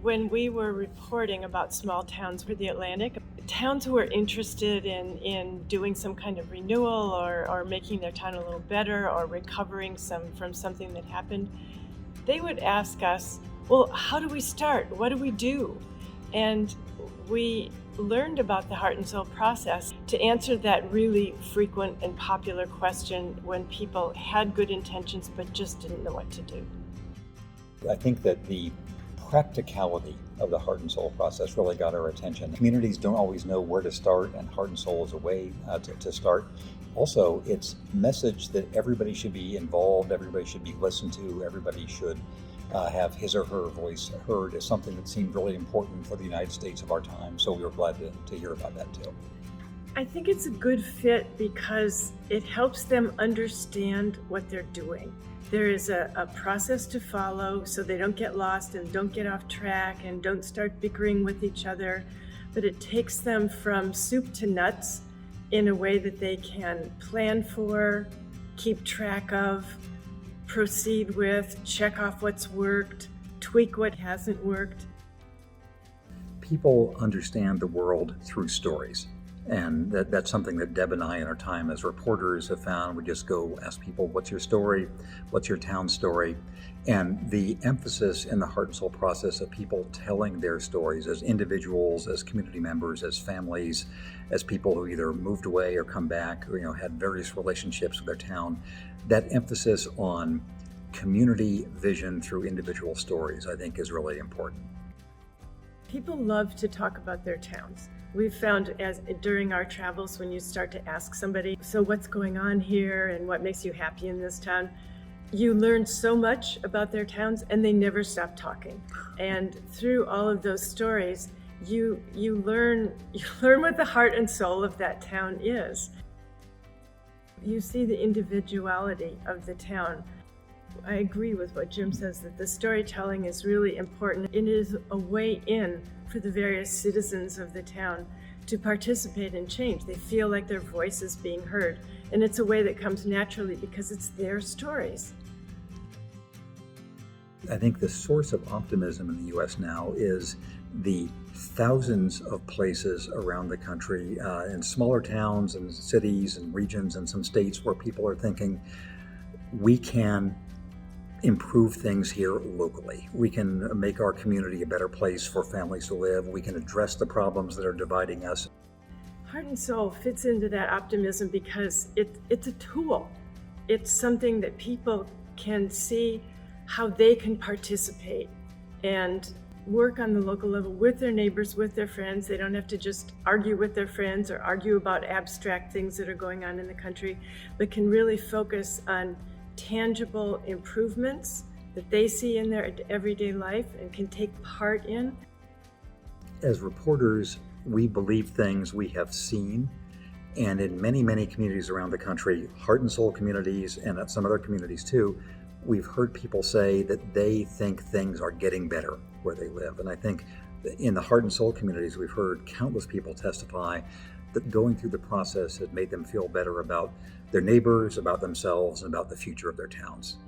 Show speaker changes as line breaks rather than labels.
When we were reporting about small towns for the Atlantic, towns who were interested in doing some kind of renewal or making their town a little better or recovering from something that happened, they would ask us, well, how do we start? What do we do? And we learned about the heart and soul process to answer that really frequent and popular question when people had good intentions but just didn't know what to do.
I think that the practicality of the heart and soul process really got our attention. Communities don't always know where to start, and heart and soul is a way to start. Also, it's message that everybody should be involved, everybody should be listened to, everybody should have his or her voice heard is something that seemed really important for the United States of our time. So we were glad to hear about that too.
I think it's a good fit because it helps them understand what they're doing. There is a process to follow so they don't get lost and don't get off track and don't start bickering with each other, but it takes them from soup to nuts in a way that they can plan for, keep track of, proceed with, check off what's worked, tweak what hasn't worked.
People understand the world through stories. And that's something that Deb and I in our time as reporters have found. We just go ask people, what's your story? What's your town story? And the emphasis in the heart and soul process of people telling their stories as individuals, as community members, as families, as people who either moved away or come back, or had various relationships with their town, that emphasis on community vision through individual stories, I think, is really important.
People love to talk about their towns. We've found during our travels, when you start to ask somebody, so what's going on here and what makes you happy in this town, you learn so much about their towns and they never stop talking. And through all of those stories, you learn what the heart and soul of that town is. You see the individuality of the town. I agree with what Jim says, that the storytelling is really important. It is a way in for the various citizens of the town to participate in change. They feel like their voice is being heard, and it's a way that comes naturally because it's their stories.
I think the source of optimism in the U.S. now is the thousands of places around the country, in smaller towns and cities and regions and some states, where people are thinking, we can improve things here locally. We can make our community a better place for families to live. We can address the problems that are dividing us.
Heart and soul fits into that optimism because it's a tool. It's something that people can see how they can participate and work on the local level with their neighbors, with their friends. They don't have to just argue with their friends or argue about abstract things that are going on in the country, but can really focus on tangible improvements that they see in their everyday life and can take part in.
As reporters, we believe things we have seen, and in many, many communities around the country, heart and soul communities and at some other communities too, we've heard people say that they think things are getting better where they live. And I think in the heart and soul communities, we've heard countless people testify that going through the process has made them feel better about their neighbors, about themselves, and about the future of their towns.